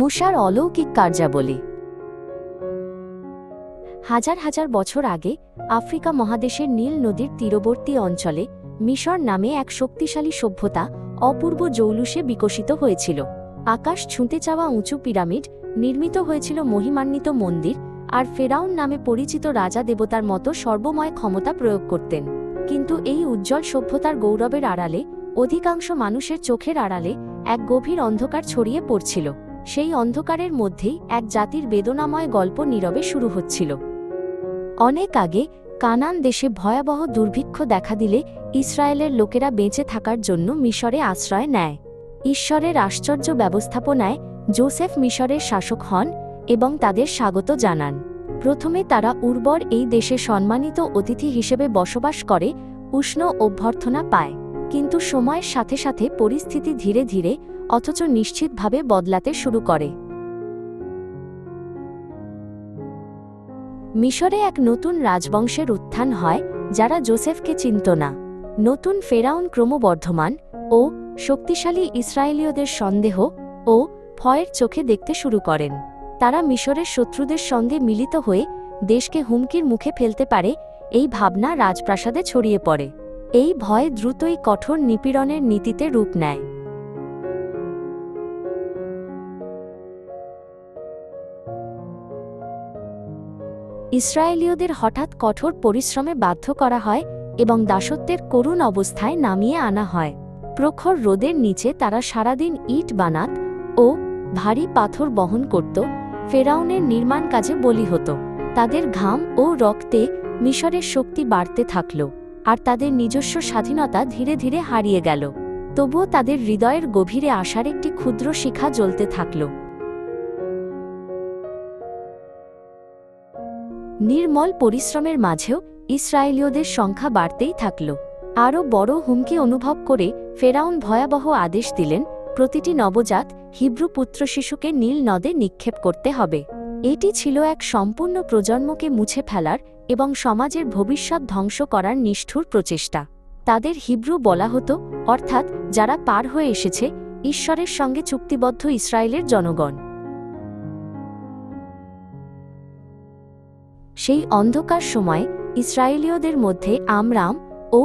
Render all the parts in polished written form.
মুসার অলৌকিক কার্যাবলী। হাজার হাজার বছর আগে আফ্রিকা মহাদেশের নীল নদীর তীরবর্তী অঞ্চলে মিশর নামে এক শক্তিশালী সভ্যতা অপূর্ব জৌলুসে বিকশিত হয়েছিল। আকাশ ছুঁতে চাওয়া উঁচু পিরামিড, নির্মিত হয়েছিল মহিমান্বিত মন্দির, আর ফেরাউন নামে পরিচিত রাজা দেবতার মতো সর্বময় ক্ষমতা প্রয়োগ করতেন। কিন্তু এই উজ্জ্বল সভ্যতার গৌরবের আড়ালে, অধিকাংশ মানুষের চোখের আড়ালে এক গভীর অন্ধকার ছড়িয়ে পড়ছিল। সেই অন্ধকারের মধ্যেই এক জাতির বেদনাময় গল্প নীরবে শুরু হচ্ছিল। অনেক আগে কানান দেশে ভয়াবহ দুর্ভিক্ষ দেখা দিলে ইসরায়েলের লোকেরা বেঁচে থাকার জন্য মিশরে আশ্রয় নেয়। ঈশ্বরের আশ্চর্য ব্যবস্থাপনায় যোসেফ মিশরের শাসক হন এবং তাদের স্বাগত জানান। প্রথমে তারা উর্বর এই দেশে সম্মানিত অতিথি হিসেবে বসবাস করে উষ্ণ অভ্যর্থনা পায়। কিন্তু সময়ের সাথে সাথে পরিস্থিতি ধীরে ধীরে অথচ নিশ্চিতভাবে বদলাতে শুরু করে। মিশরে এক নতুন রাজবংশের উত্থান হয়, যারা যোসেফকে চিনত না। নতুন ফেরাউন ক্রমবর্ধমান ও শক্তিশালী ইসরায়েলীয়দের সন্দেহ ও ভয়ের চোখে দেখতে শুরু করেন। তারা মিশরের শত্রুদের সঙ্গে মিলিত হয়ে দেশকে হুমকির মুখে ফেলতে পারে এই ভাবনা রাজপ্রাসাদে ছড়িয়ে পড়ে। এই ভয় দ্রুতই কঠোর নিপীড়নের নীতিতে রূপ নেয়। ইসরায়েলীয়দের হঠাৎ কঠোর পরিশ্রমে বাধ্য করা হয় এবং দাসত্বের করুণ অবস্থায় নামিয়ে আনা হয়। প্রখর রোদের নিচে তারা সারাদিন ইট বানাত ও ভারী পাথর বহন করত, ফেরাউনের নির্মাণ কাজে বলি হতো। তাদের ঘাম ও রক্তে মিশরের শক্তি বাড়তে থাকল, আর তাদের নিজস্ব স্বাধীনতা ধীরে ধীরে হারিয়ে গেল। তবুও তাদের হৃদয়ের গভীরে আশার একটি ক্ষুদ্র শিখা জ্বলতে থাকল। নির্মল পরিশ্রমের মাঝেও ইসরায়েলীয়দের সংখ্যা বাড়তেই থাকল। আরও বড় হুমকি অনুভব করে ফেরাউন ভয়াবহ আদেশ দিলেন, প্রতিটি নবজাত হিব্রু পুত্র শিশুকে নীল নদে নিক্ষেপ করতে হবে। এটি ছিল এক সম্পূর্ণ প্রজন্মকে মুছে ফেলার এবং সমাজের ভবিষ্যৎ ধ্বংস করার নিষ্ঠুর প্রচেষ্টা। তাদের হিব্রু বলা হতো, অর্থাৎ যারা পার হয়ে এসেছে ঈশ্বরের সঙ্গে চুক্তিবদ্ধ ইসরায়েলের জনগণ। সেই অন্ধকার সময়ে ইসরায়েলীয়দের মধ্যে আমরাম ও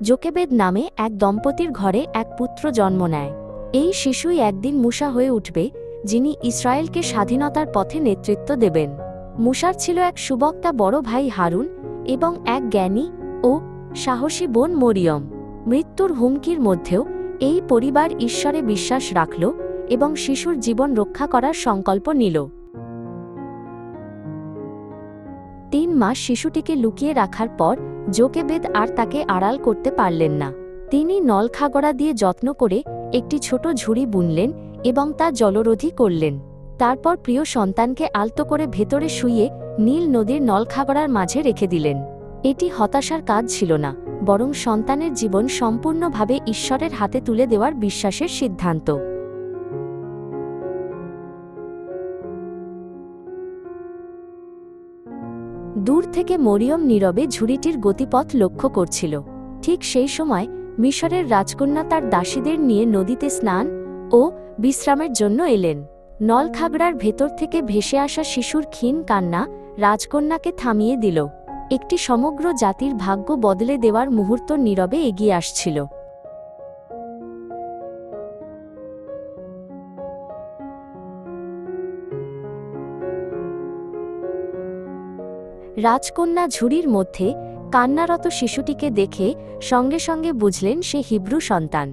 যোকেবেদ নামে এক দম্পতির ঘরে এক পুত্র জন্ম নেয়। এই শিশুই একদিন মুসা হয়ে উঠবে, যিনি ইসরায়েলকে স্বাধীনতার পথে নেতৃত্ব দেবেন। মুসার ছিল এক সুবক্তা বড় ভাই হারুন এবং এক জ্ঞানী ও সাহসী বোন মরিয়ম। মৃত্যুর হুমকির মধ্যেও এই পরিবার ঈশ্বরে বিশ্বাস রাখল এবং শিশুর জীবন রক্ষা করার সংকল্প নিল। 3 মাস শিশুটিকে লুকিয়ে রাখার পর যোকেবেদ আর তাকে আড়াল করতে পারলেন না। তিনি নলখাগড়া দিয়ে যত্ন করে একটি ছোট ঝুড়ি বুনলেন এবং তা জলরোধী করলেন। তারপর প্রিয় সন্তানকে আলতো করে ভেতরে শুইয়ে নীল নদীর নলখাগড়ার মাঝে রেখে দিলেন। এটি হতাশার কাজ ছিল না, বরং সন্তানের জীবন সম্পূর্ণভাবে ঈশ্বরের হাতে তুলে দেওয়ার বিশ্বাসের সিদ্ধান্ত। দূর থেকে মরিয়ম নীরবে ঝুড়িটির গতিপথ লক্ষ্য করছিল। ঠিক সেই সময় মিশরের রাজকন্যা তার দাসীদের নিয়ে নদীতে স্নান ও বিশ্রামের জন্য এলেন। নলখাগড়ার ভেতর থেকে ভেসে আসা শিশুর ক্ষীণ কান্না রাজকন্যাকে থামিয়ে দিল। একটি সমগ্র জাতির ভাগ্য বদলে দেওয়ার মুহূর্ত নীরবে এগিয়ে আসছিল। রাজকন্যা ঝুড়ির মধ্যে কান্নারত শিশুটিকে দেখে সঙ্গে সঙ্গে বুঝলেন সে হিব্রু সন্তান।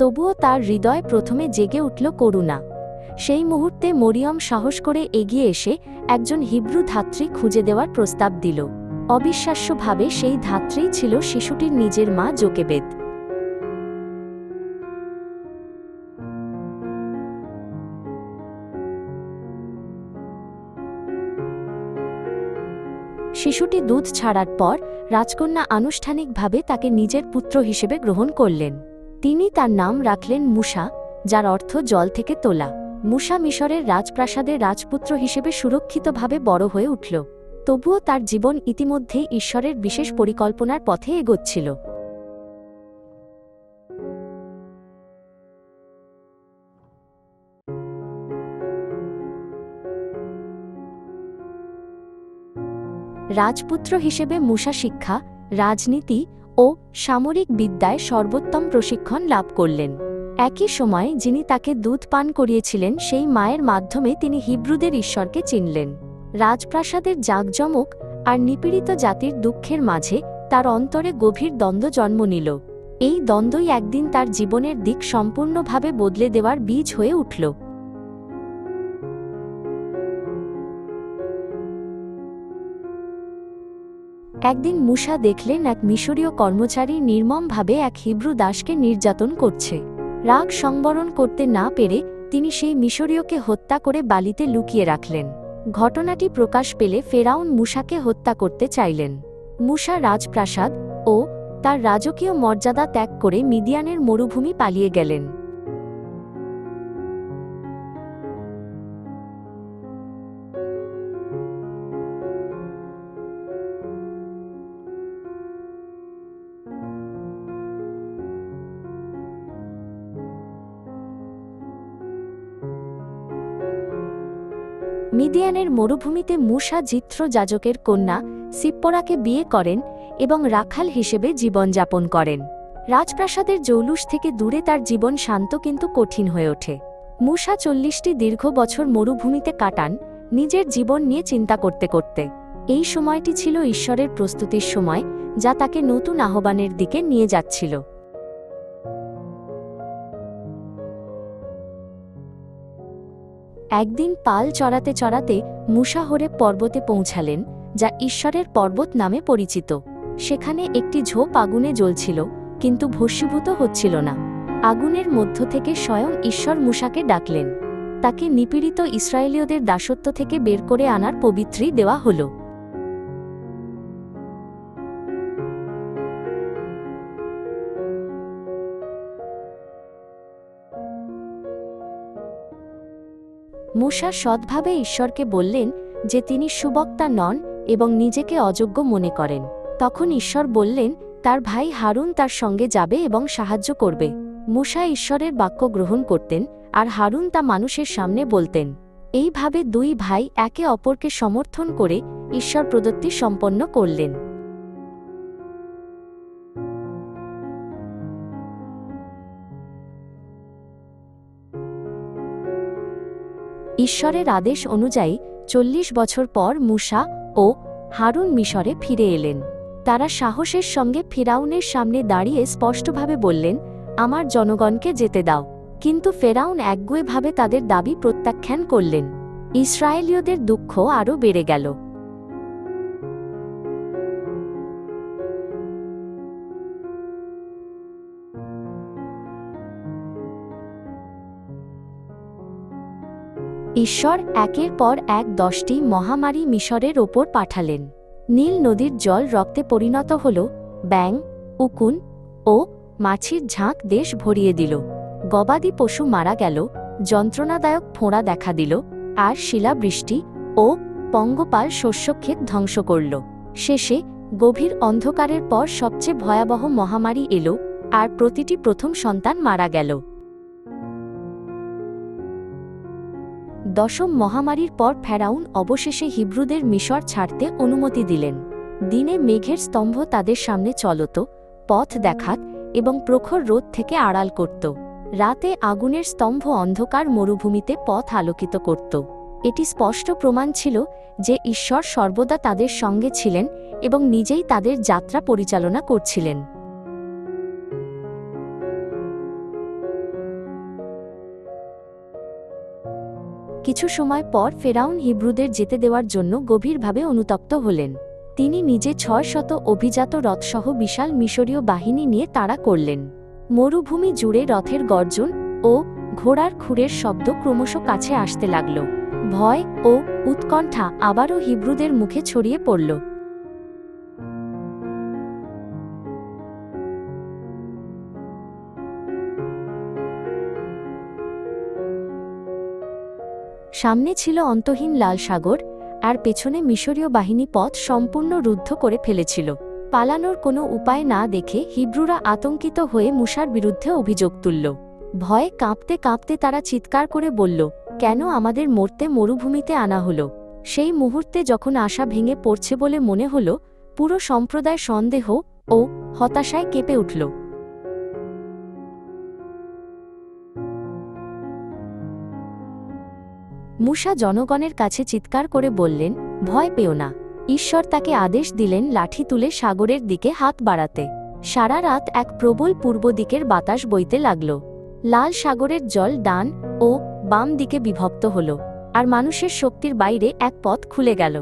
তবুও তার হৃদয় প্রথমে জেগে উঠল করুণা। সেই মুহূর্তে মরিয়ম সাহস করে এগিয়ে এসে একজন হিব্রু ধাত্রী খুঁজে দেওয়ার প্রস্তাব দিল। অবিশ্বাস্যভাবে সেই ধাত্রীই ছিল শিশুটির নিজের মা যোকেবেদ। শিশুটি দুধ ছাড়ার পর রাজকন্যা আনুষ্ঠানিকভাবে তাকে নিজের পুত্র হিসেবে গ্রহণ করলেন। তিনি তার নাম রাখলেন মুসা, যার অর্থ জল থেকে তোলা। মুসা মিশরের রাজপ্রাসাদের রাজপুত্র হিসেবে সুরক্ষিতভাবে বড় হয়ে উঠল। তবুও তার জীবন ইতিমধ্যেই ঈশ্বরের বিশেষ পরিকল্পনার পথে এগোচ্ছিল। রাজপুত্র হিসেবে মুসা শিক্ষা, রাজনীতি ও সামরিক বিদ্যায় সর্বোত্তম প্রশিক্ষণ লাভ করলেন। একই সময় যিনি তাকে দুধ পান করিয়েছিলেন সেই মায়ের মাধ্যমে তিনি হিব্রুদের ঈশ্বরকে চিনলেন। রাজপ্রাসাদের জাঁকজমক আর নিপীড়িত জাতির দুঃখের মাঝে তার অন্তরে গভীর দ্বন্দ্ব জন্ম নিল। এই দ্বন্দ্বই একদিন তার জীবনের দিক সম্পূর্ণভাবে বদলে দেওয়ার বীজ হয়ে উঠল। একদিন মুসা দেখলেন এক মিশরীয় কর্মচারী নির্মমভাবে এক হিব্রু দাসকে নির্যাতন করছে। রাগ সংবরণ করতে না পেরে তিনি সেই মিশরীয়কে হত্যা করে বালিতে লুকিয়ে রাখলেন। ঘটনাটি প্রকাশ পেলে ফেরাউন মুসাকে হত্যা করতে চাইলেন। মুসা রাজপ্রাসাদ ও তার রাজকীয় মর্যাদা ত্যাগ করে মিদিয়ানের মরুভূমি পালিয়ে গেলেন। মিদিয়ানের মরুভূমিতে মুসা জিত্র যাজকের কন্যা সিপ্পোরাকে বিয়ে করেন এবং রাখাল হিসেবে জীবনযাপন করেন। রাজপ্রাসাদের জৌলুস থেকে দূরে তার জীবন শান্ত কিন্তু কঠিন হয়ে ওঠে। মুসা 40টি দীর্ঘ বছর মরুভূমিতে কাটান, নিজের জীবন নিয়ে চিন্তা করতে করতে। এই সময়টি ছিল ঈশ্বরের প্রস্তুতির সময়, যা তাকে নতুন আহ্বানের দিকে নিয়ে যাচ্ছিল। একদিন পাল চড়াতে চড়াতে মুসা হোরেব পর্বতে পৌঁছালেন, যা ঈশ্বরের পর্বত নামে পরিচিত। সেখানে একটি ঝোপ আগুনে জ্বলছিল, কিন্তু ভস্মীভূত হচ্ছিল না। আগুনের মধ্য থেকে স্বয়ং ঈশ্বর মুসাকে ডাকলেন। তাকে নিপীড়িত ইসরায়েলীয়দের দাসত্ব থেকে বের করে আনার পবিত্রী দেওয়া হল। মুসা সৎভাবে ঈশ্বরকে বললেন যে তিনি সুবক্তা নন এবং নিজেকে অযোগ্য মনে করেন। তখন ঈশ্বর বললেন তার ভাই হারুন তার সঙ্গে যাবে এবং সাহায্য করবে। মুসা ঈশ্বরের বাক্য গ্রহণ করতেন, আর হারুন তা মানুষের সামনে বলতেন। এইভাবে দুই ভাই একে অপরকে সমর্থন করে ঈশ্বর প্রদত্তি সম্পন্ন করলেন। ঈশ্বরের আদেশ অনুযায়ী 40 বছর পর মুসা ও হারুন মিশরে ফিরে এলেন। তারা সাহসের সঙ্গে ফিরাউনের সামনে দাঁড়িয়ে স্পষ্টভাবে বললেন, আমার জনগণকে যেতে দাও। কিন্তু ফেরাউন একগুঁয়েভাবে তাদের দাবি প্রত্যাখ্যান করলেন। ইসরায়েলীয়দের দুঃখ আরও বেড়ে গেল। ঈশ্বর একের পর এক 10টি মহামারী মিশরের ওপর পাঠালেন। নীল নদীর জল রক্তে পরিণত হল, ব্যাঙ, উকুন ও মাছির ঝাঁক দেশ ভরিয়ে দিল। গবাদি পশু মারা গেল, যন্ত্রণাদায়ক ফোঁড়া দেখা দিল, আর শিলাবৃষ্টি ও পঙ্গপাল শস্যক্ষেত ধ্বংস করল। শেষে গভীর অন্ধকারের পর সবচেয়ে ভয়াবহ মহামারী এলো, আর প্রতিটি প্রথম সন্তান মারা গেল। দশম মহামারীর পর ফেরাউন অবশেষে হিব্রুদের মিশর ছাড়তে অনুমতি দিলেন। দিনে মেঘের স্তম্ভ তাদের সামনে চলত, পথ দেখাত এবং প্রখর রোদ থেকে আড়াল করত। রাতে আগুনের স্তম্ভ অন্ধকার মরুভূমিতে পথ আলোকিত করত। এটি স্পষ্ট প্রমাণ ছিল যে ঈশ্বর সর্বদা তাদের সঙ্গে ছিলেন এবং নিজেই তাদের যাত্রা পরিচালনা করছিলেন। কিছু সময় পর ফেরাউন হিব্রুদের যেতে দেওয়ার জন্য গভীরভাবে অনুতপ্ত হলেন। তিনি নিজে 600 অভিজাত রথসহ বিশাল মিশরীয় বাহিনী নিয়ে তাড়া করলেন। মরুভূমি জুড়ে রথের গর্জন ও ঘোড়ার খুরের শব্দ ক্রমশ কাছে আসতে লাগল। ভয় ও উৎকণ্ঠা আবারও হিব্রুদের মুখে ছড়িয়ে পড়ল। সামনে ছিল অন্তহীন লাল সাগর, আর পেছনে মিশরীয় বাহিনী পথ সম্পূর্ণ রুদ্ধ করে ফেলেছিল। পালানোর কোনো উপায় না দেখে হিব্রুরা আতঙ্কিত হয়ে মুসার বিরুদ্ধে অভিযোগ তুলল। ভয়ে কাঁপতে কাঁপতে তারা চিৎকার করে বলল, কেন আমাদের মরতে মরুভূমিতে আনা হলো? সেই মুহূর্তে যখন আশা ভেঙে পড়ছে বলে মনে হল, পুরো সম্প্রদায় সন্দেহ ও হতাশায় কেঁপে উঠল। মূসা জনগণের কাছে চিৎকার করে বললেন, ভয় পেও না। ঈশ্বর তাকে আদেশ দিলেন লাঠি তুলে সাগরের দিকে হাত বাড়াতে। সারা রাত এক প্রবল পূর্ব দিকের বাতাস বইতে লাগল। লাল সাগরের জল ডান ও বাম দিকে বিভক্ত হল, আর মানুষের শক্তির বাইরে এক পথ খুলে গেল।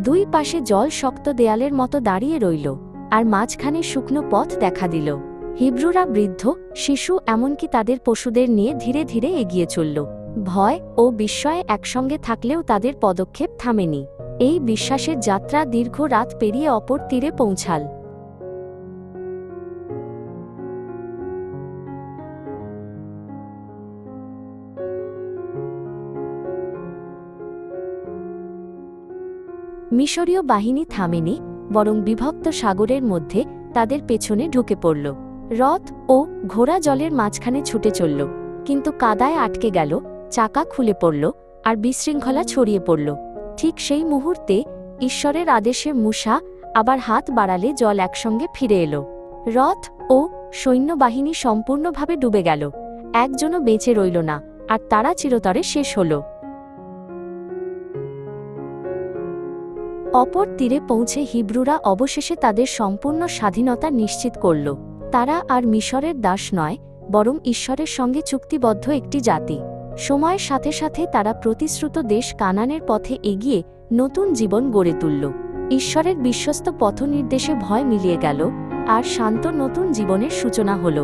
দুই পাশে জল শক্ত দেয়ালের মতো দাঁড়িয়ে রইল, আর মাঝখানে শুকনো পথ দেখা দিল। হিব্রুরা বৃদ্ধ, শিশু, এমনকি তাদের পশুদের নিয়ে ধীরে ধীরে এগিয়ে চলল। ভয় ও বিস্ময়ে একসঙ্গে থাকলেও তাদের পদক্ষেপ থামেনি। এই বিশ্বাসের যাত্রা দীর্ঘ রাত পেরিয়ে অপর তীরে পৌঁছাল। মিশরীয় বাহিনী থামেনি, বরং বিভক্ত সাগরের মধ্যে তাদের পেছনে ঢুকে পড়ল। রথ ও ঘোড়া জলের মাঝখানে ছুটে চলল, কিন্তু কাদায় আটকে গেল, চাকা খুলে পড়ল, আর বিশৃঙ্খলা ছড়িয়ে পড়ল। ঠিক সেই মুহূর্তে ঈশ্বরের আদেশে মূসা আবার হাত বাড়ালে জল একসঙ্গে ফিরে এলো। রথ ও সৈন্যবাহিনী সম্পূর্ণভাবে ডুবে গেল, একজনও বেঁচে রইল না, আর তারা চিরতরে শেষ হল। অপর তীরে পৌঁছে হিব্রুরা অবশেষে তাদের সম্পূর্ণ স্বাধীনতা নিশ্চিত করল। তারা আর মিশরের দাস নয়, বরং ঈশ্বরের সঙ্গে চুক্তিবদ্ধ একটি জাতি। সময়ের সাথে সাথে তারা প্রতিশ্রুত দেশ কানানের পথে এগিয়ে নতুন জীবন গড়ে তুলল। ঈশ্বরের বিশ্বস্ত পথনির্দেশে ভয় মিলিয়ে গেল, আর শান্ত নতুন জীবনের সূচনা হল।